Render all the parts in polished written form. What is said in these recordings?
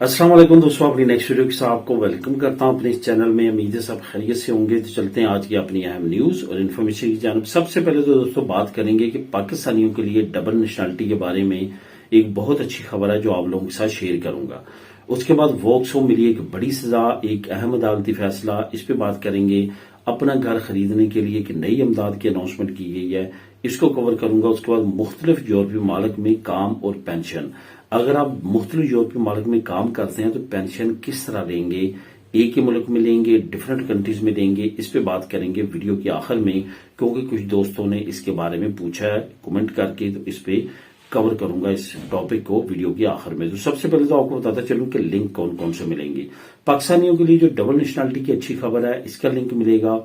अस्सलाम वालेकुम दोस्तों, अपनी नेक्स्ट वीडियो के साथ आपको वेलकम करता हूं अपने इस चैनल में। उम्मीद है सब खैरियत से होंगे। तो चलते हैं आज की अपनी अहम न्यूज और इन्फॉर्मेशन की जानब। सबसे पहले तो दोस्तों बात करेंगे कि पाकिस्तानियों के लिए डबल नेशनलिटी के बारे में एक बहुत अच्छी खबर है जो आप लोगों के साथ शेयर करूंगा। उसके बाद वोक्स को मिली एक बड़ी सजा, एक अहम अदालती फैसला, इस पे बात करेंगे। अपना घर खरीदने के लिए एक नई इमदाद की अनाउंसमेंट की गई है, इसको कवर करूंगा। उसके बाद मुख्तलिफ यूरोपीय मालिक में काम और पेंशन। अगर आप मुख्तलिफ यूरोपीय मालिक में काम करते हैं तो पेंशन किस तरह लेंगे, एक ही मुल्क में लेंगे, डिफरेंट कंट्रीज में लेंगे, इस पे बात करेंगे वीडियो के आखिर में, क्योंकि कुछ दोस्तों ने इसके बारे में पूछा है कमेंट करके। तो इस पे कवर करूंगा इस टॉपिक को वीडियो के आखिर में। तो सबसे पहले तो आपको बताता चलूं कि लिंक कौन कौन से मिलेंगे। पाकिस्तानियों के लिए जो डबल नेशनलिटी की अच्छी खबर है, इसका लिंक मिलेगा।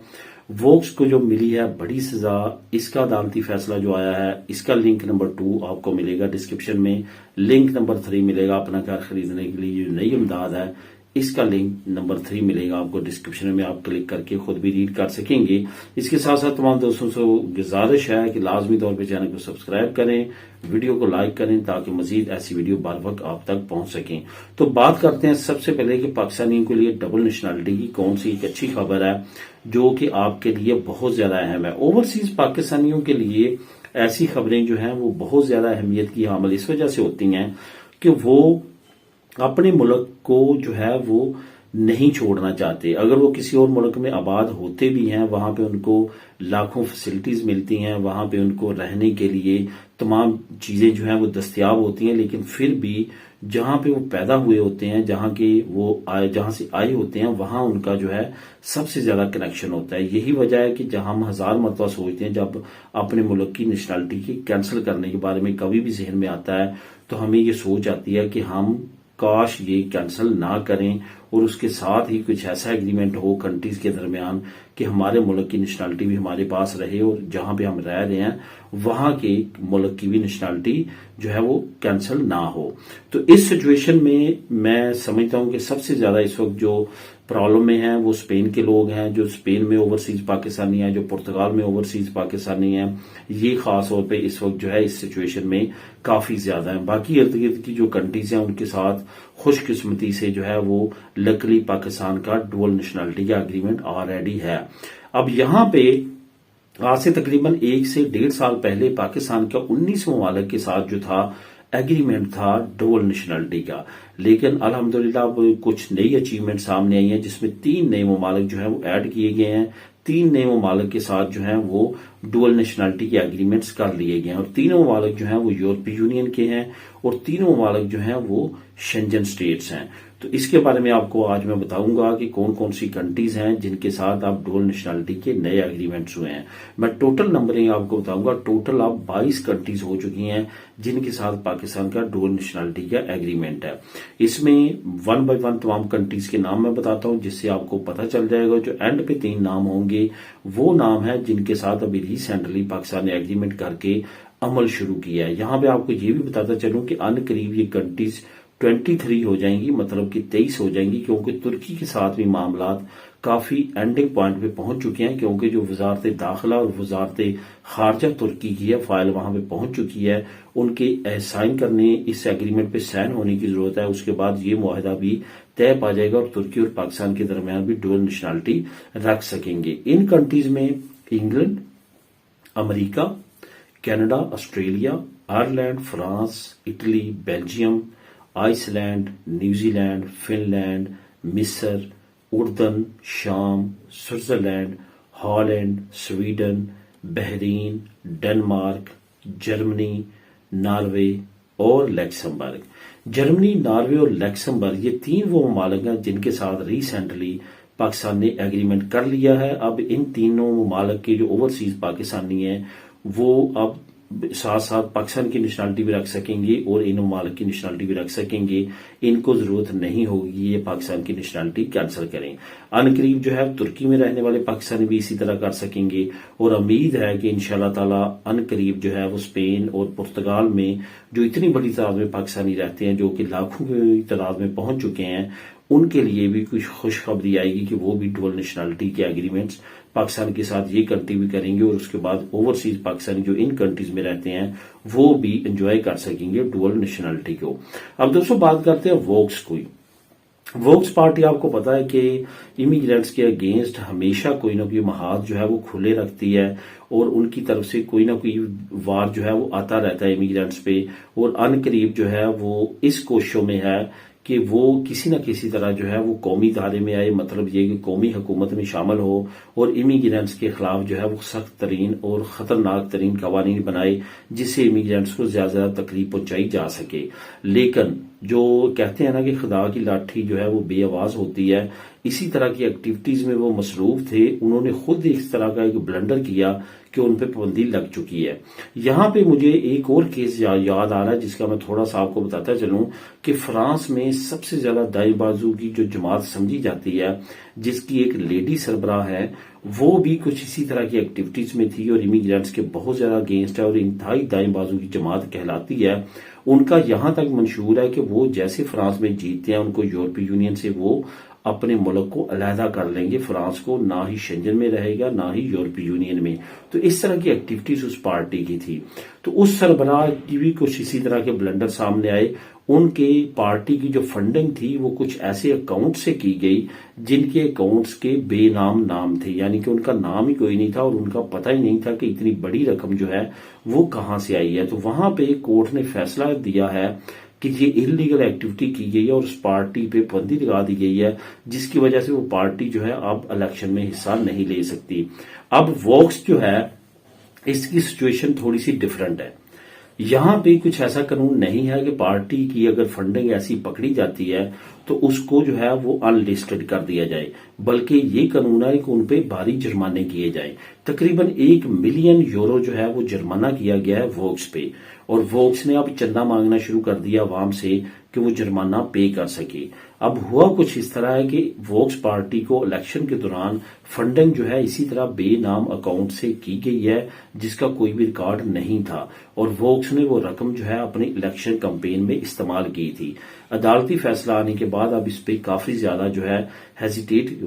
वोक्स को जो मिली है बड़ी सजा, इसका अदालती फैसला जो आया है, इसका लिंक नंबर 2 आपको मिलेगा डिस्क्रिप्शन में। लिंक नंबर 3 मिलेगा अपना घर खरीदने के लिए जो नई इमदाद है, इसका लिंक नंबर 3 मिलेगा आपको डिस्क्रिप्शन में। आप क्लिक करके खुद भी रीड कर सकेंगे। इसके साथ साथ तमाम दोस्तों से गुजारिश है कि लाजमी तौर पर चैनल को सब्सक्राइब करें, वीडियो को लाइक करें, ताकि मजीद ऐसी वीडियो बार वक्त आप तक पहुंच सकें। तो बात करते हैं सबसे पहले कि पाकिस्तानियों के लिए डबल नेशनलिटी की कौन सी एक अच्छी खबर है जो कि आपके लिए बहुत ज्यादा अहम है। ओवरसीज पाकिस्तानियों के लिए ऐसी खबरें जो हैं वो बहुत ज्यादा अहमियत की हामिल इस वजह से होती हैं कि वो अपने मुल्क को जो है वो नहीं छोड़ना चाहते। अगर वो किसी और मुल्क में आबाद होते भी हैं, वहां पे उनको लाखों फैसिलिटीज मिलती हैं, वहां पे उनको रहने के लिए तमाम चीजें जो हैं वो दस्तयाब होती हैं, लेकिन फिर भी जहां पे वो पैदा हुए होते हैं, जहां से आए होते हैं, वहां उनका जो है सबसे ज्यादा कनेक्शन होता है। यही वजह है कि जहां हम हजार मरतबा सोचते हैं जब अपने मुल्क की नेशनलिटी की कैंसिल करने के बारे में कभी भी जहन में आता है, तो हमें ये सोच आती है कि हम काश ये कैंसिल ना करें और उसके साथ ही कुछ ऐसा एग्रीमेंट हो कंट्रीज के दरमियान कि हमारे मुल्क की नेशनलिटी भी हमारे पास रहे और जहां पे हम रह रहे हैं वहां के मुल्क की भी नेशनलिटी जो है वो कैंसिल ना हो। तो इस सिचुएशन में मैं समझता हूं कि सबसे ज्यादा इस वक्त जो प्रॉब्लम में है वो स्पेन के लोग हैं, जो स्पेन में ओवरसीज पाकिस्तानी हैं, जो पुर्तगाल में ओवरसीज पाकिस्तानी हैं। ये खास तौर पे इस वक्त जो है इस सिचुएशन में काफी ज्यादा है। बाकी इर्द गिर्द की जो कंट्रीज हैं उनके साथ खुशकिस्मती से जो है वो लकली पाकिस्तान का डुअल नेशनलिटी का एग्रीमेंट ऑलरेडी है। अब यहां पे आज से तकरीबन 1 से 1.5 साल पहले पाकिस्तान का 19 ममालिक के साथ जो था एग्रीमेंट था डुअल नेशनलिटी का, लेकिन अल्हम्दुलिल्लाह अब कुछ नई अचीवमेंट सामने आई हैं जिसमें 3 नए ममालिक जो है वो ऐड किए गए हैं। 3 नए ममालिक के साथ जो है वो डुअल नेशनलिटी के एग्रीमेंट्स कर लिए गए हैं और तीनों ममालिक जो हैं वो यूरोपीय यूनियन के हैं और तीनों ममालिक जो हैं वो शेंजन स्टेट्स हैं। तो इसके बारे में आपको आज मैं बताऊंगा कि कौन कौन सी कंट्रीज हैं जिनके साथ आप डुअल नेशनलिटी के नए एग्रीमेंट्स हुए हैं। मैं टोटल नंबरिंग आपको बताऊंगा। टोटल आप 22 कंट्रीज हो चुकी हैं जिनके साथ पाकिस्तान का डुअल नेशनलिटी का एग्रीमेंट है। इसमें 1 बाय 1 तमाम कंट्रीज के नाम मैं बताता हूं जिससे आपको पता चल जाएगा। जो एंड पे 3 नाम होंगे वो नाम है जिनके साथ अभी रिसेंटली पाकिस्तान ने एग्रीमेंट करके अमल शुरू किया है। यहां पे आपको ये भी बताता चलूं कि अन करीब ये कंट्रीज 23 हो जाएंगी, मतलब कि 23 हो जाएंगी, क्योंकि तुर्की के साथ भी मामला काफी एंडिंग पॉइंट पे पहुंच चुके हैं, क्योंकि जो वजारत दाखिला और वजारत खारजा तुर्की की है फाइल वहां पे पहुंच चुकी है। उनके साइन करने, इस एग्रीमेंट पे साइन होने की जरूरत है। उसके बाद ये मुआहदा भी तय पा जाएगा और तुर्की और पाकिस्तान के दरमियान भी डुअल नेशनलिटी रख सकेंगे। इन कंट्रीज में England, America, Canada, Australia, Ireland, France, Italy, Belgium, Iceland, New Zealand, Finland, मिस्र, उर्दन, शाम, Switzerland, Holland, Sweden, Bahrain, Denmark, Germany, Norway और लैक्समबर्ग। जर्मनी, नॉर्वे और लैक्समबर्ग ये 3 वो ममालिक हैं जिनके साथ रिसेंटली पाकिस्तान ने एग्रीमेंट कर लिया है। अब इन तीनों ममालिक के जो ओवरसीज पाकिस्तानी हैं वो अब साथ साथ पाकिस्तान की नेशनलिटी भी रख सकेंगे और इन ममालिक की नेशनलिटी भी रख सकेंगे। इनको जरूरत नहीं होगी ये पाकिस्तान की नेशनलिटी कैंसिल करें। अनकरीब जो है तुर्की में रहने वाले पाकिस्तानी भी इसी तरह कर सकेंगे और उम्मीद है कि इंशाल्लाह ताला अनकरीब जो है वो स्पेन और पुर्तगाल में जो इतनी बड़ी तादाद में पाकिस्तानी रहते हैं, जो कि लाखों की तादाद में पहुंच चुके हैं, उनके लिए भी कुछ खुशखबरी आएगी कि वो भी डुअल नेशनलिटी के एग्रीमेंट्स पाकिस्तान के साथ ये कंट्री भी करेंगे और उसके बाद ओवरसीज पाकिस्तानी जो इन कंट्रीज में रहते हैं वो भी एंजॉय कर सकेंगे डुअल नेशनलिटी को। अब दोस्तों बात करते हैं वोक्स की। वोक्स पार्टी आपको पता है कि इमिग्रेंट्स के अगेंस्ट हमेशा कोई ना कोई महाज जो है वो खुले रखती है और उनकी तरफ से कोई ना कोई वार जो है वो आता रहता है इमिग्रेंट्स पे। और अनकरीब जो है वो इस कोशिशों में है कि वो किसी न किसी तरह जो है वो कौमी धारे में आए, मतलब ये कि कौमी हुकूमत में शामिल हो और इमिग्रेंट्स के खिलाफ जो है वो सख्त तरीन और खतरनाक तरीन कवानीन बनाए जिससे इमिग्रेंट्स को ज्यादा से ज्यादा तकलीफ पहुंचाई जा सके। लेकिन जो कहते हैं ना कि खुदा की लाठी जो है वो बेआवाज होती है, इसी तरह की एक्टिविटीज में वो मसरूफ थे। उन्होंने खुद इस तरह का एक ब्लंडर किया कि उन पे पाबंदी लग चुकी है। यहां पे मुझे एक और केस याद आ रहा है जिसका मैं थोड़ा सा आपको बताता चलूं कि फ्रांस में सबसे ज्यादा दाएं बाजू की जो जमात समझी जाती है, जिसकी एक लेडी सरबराह है, वो भी कुछ इसी तरह की एक्टिविटीज में थी और इमिग्रेंट्स के बहुत ज्यादा अगेंस्ट है और इंतहाई दाएं बाजू की जमात कहलाती है। उनका यहां तक मंशूर है कि वो जैसे फ्रांस में जीतते हैं उनको यूरोपीय यूनियन से वो अपने मुल्क को अलहदा कर लेंगे, फ्रांस को ना ही शेंजन में रहेगा ना ही यूरोपीय यूनियन में। तो इस तरह की एक्टिविटीज उस पार्टी की थी। तो उस सरबराह की भी कुछ इसी तरह के ब्लंडर सामने आए। उनके पार्टी की जो फंडिंग थी वो कुछ ऐसे अकाउंट से की गई जिनके अकाउंट्स के बेनाम नाम थे, यानी कि उनका नाम ही कोई नहीं था और उनका पता ही नहीं था कि इतनी बड़ी रकम जो है वो कहां से आई है। तो वहां पे कोर्ट ने फैसला दिया है कि ये इलीगल एक्टिविटी की गई है और उस पार्टी पे पाबंदी लगा दी गई है, जिसकी वजह से वो पार्टी जो है अब इलेक्शन में हिस्सा नहीं ले सकती। अब वोक्स जो है इसकी सिचुएशन थोड़ी सी डिफरेंट है। यहां पे कुछ ऐसा कानून नहीं है कि पार्टी की अगर फंडिंग ऐसी पकड़ी जाती है तो उसको जो है वो अनलिस्टेड कर दिया जाए, बल्कि ये कानून है कि उन पे भारी जुर्माने किए जाए। तकरीबन 1 मिलियन यूरो जो है वो जुर्माना किया गया है वोक्स पे और वोक्स ने अब चंदा मांगना शुरू कर दिया आवाम से कि वो जुर्माना पे कर सके। अब हुआ कुछ इस तरह है कि वोक्स पार्टी को इलेक्शन के दौरान फंडिंग जो है इसी तरह बेनाम अकाउंट से की गई है जिसका कोई भी रिकॉर्ड नहीं था और वोक्स ने वो रकम जो है अपनी इलेक्शन कैंपेन में इस्तेमाल की थी। अदालती फैसला आने के बाद अब इस पे काफी ज्यादा जो है हेजिटेट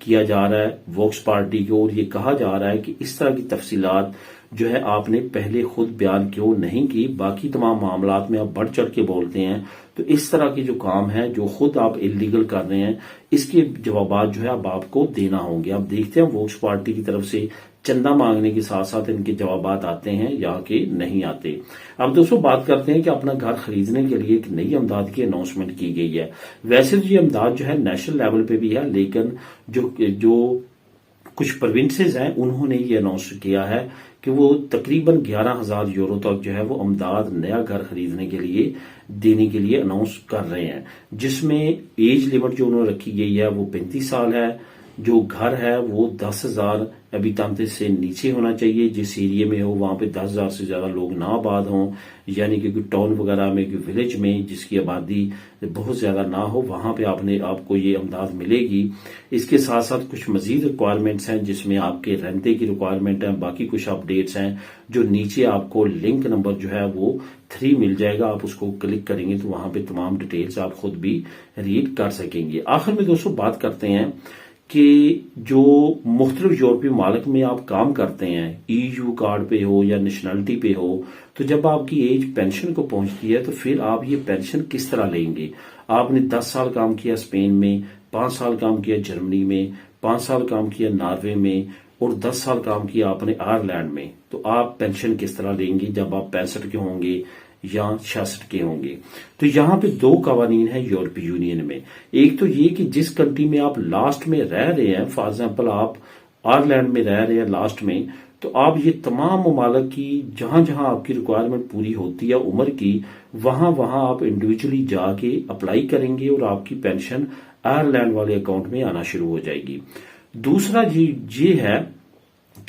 किया जा रहा है वोक्स पार्टी को और ये कहा जा रहा है कि इस तरह की तफसीलात जो है आपने पहले खुद बयान क्यों नहीं की, बाकी तमाम मामलात में आप बढ़ चढ़ के बोलते हैं। तो इस तरह की जो काम है जो खुद आप इलीगल कर रहे हैं इसके जवाब जो है अब आपको देना होंगे। अब देखते हैं वोक्स पार्टी की तरफ से चंदा मांगने के साथ साथ इनके जवाब आते हैं या कि नहीं आते। अब दोस्तों बात करते हैं कि अपना घर खरीदने के लिए एक नई इमदाद की अनाउंसमेंट की गई है। वैसे तो ये इमदाद जो है नेशनल लेवल पे भी है, लेकिन जो कुछ प्रोविंसेस हैं उन्होंने ये अनाउंस किया है कि वो तकरीबन 11,000 यूरो तक जो है वो इमदाद नया घर खरीदने के लिए देने के लिए अनाउंस कर रहे हैं, जिसमें एज लिमिट जो उन्होंने रखी गई है वो 35 साल है। जो घर है वो 10,000 अभी से नीचे होना चाहिए, जिस एरिया में हो वहां पे 10,000 से ज्यादा लोग ना आबाद हों, यानी कि टाउन वगैरह में विलेज में जिसकी आबादी बहुत ज्यादा ना हो वहां पे आपको ये इमदाद मिलेगी। इसके साथ साथ कुछ मजीद रिक्वायरमेंट्स हैं जिसमें आपके रेंटे की रिक्वायरमेंट है, बाकी कुछ अपडेट्स हैं जो नीचे आपको लिंक नंबर जो है वो 3 मिल जाएगा। आप उसको क्लिक करेंगे तो वहां पे तमाम डिटेल्स आप खुद भी रीड कर सकेंगे। आखिर में दोस्तों बात करते हैं कि जो मुख्तलिफ यूरोपीय मालिक में आप काम करते हैं, EU कार्ड पे हो या नेशनलिटी पे हो, तो जब आपकी एज पेंशन को पहुंचती है तो फिर आप ये पेंशन किस तरह लेंगे। आपने 10 साल काम किया स्पेन में, 5 साल काम किया जर्मनी में, 5 साल काम किया नॉर्वे में और 10 साल काम किया आपने आयरलैंड में, तो आप पेंशन किस तरह लेंगे जब आप 65 के होंगे या 66 के होंगे। तो यहां पे 2 कवानीन है यूरोपीय यूनियन में। एक तो ये कि जिस कंट्री में आप लास्ट में रह रहे हैं, फॉर एग्जांपल आप आयरलैंड में रह रहे हैं लास्ट में, तो आप ये तमाम ममालिक की जहां जहां आपकी रिक्वायरमेंट पूरी होती है उम्र की, वहां वहां आप इंडिविजुअली जाके अप्लाई करेंगे और आपकी पेंशन आयरलैंड वाले अकाउंट में आना शुरू हो जाएगी। दूसरा ये है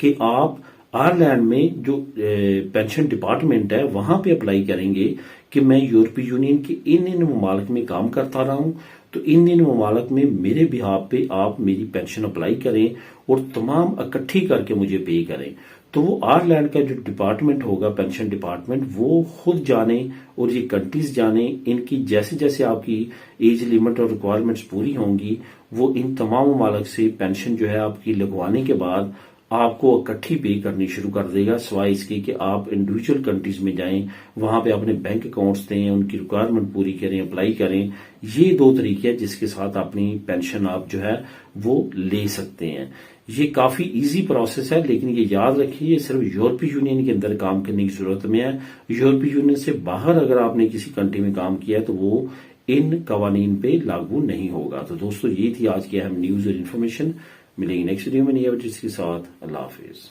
कि आप आयरलैंड में जो पेंशन डिपार्टमेंट है वहां पे अप्लाई करेंगे कि मैं यूरोपीय यूनियन के इन ममालिक में काम करता रहा हूं, तो इन ममालिक में मेरे बिहाफ पे आप मेरी पेंशन अप्लाई करें और तमाम इकट्ठी करके मुझे पे करें। तो वो आयरलैंड का जो डिपार्टमेंट होगा पेंशन डिपार्टमेंट, वो खुद जाने और ये कंट्रीज जाने, इनकी जैसे जैसे आपकी एज लिमिट और रिक्वायरमेंट्स पूरी होंगी वो इन तमाम ममालिक से पेंशन जो है आपकी लगवाने के बाद آپ کو اکٹھی پے کرنی شروع کر دے گا، سوائے اس کے کہ آپ انڈیویجول کنٹریز میں جائیں، وہاں پہ اپنے بینک اکاؤنٹس دیں، ان کی ریکوائرمنٹ پوری کریں، اپلائی کریں۔ یہ 2 طریقے ہیں جس کے ساتھ اپنی پینشن آپ جو ہے وہ لے سکتے ہیں۔ یہ کافی ایزی پروسیس ہے، لیکن یہ یاد رکھیے یہ صرف یورپی یونین کے اندر کام کرنے کی صورت میں ہے۔ یورپی یونین سے باہر اگر آپ نے کسی کنٹری میں کام کیا ہے تو وہ ان قوانین پہ لاگو نہیں ہوگا۔ تو دوستو یہ تھی آج کی اہم نیوز اور انفارمیشن۔ ملیں گے نیکسٹ ویڈیو میں نئی اپڈیٹس کے ساتھ۔ اللہ حافظ۔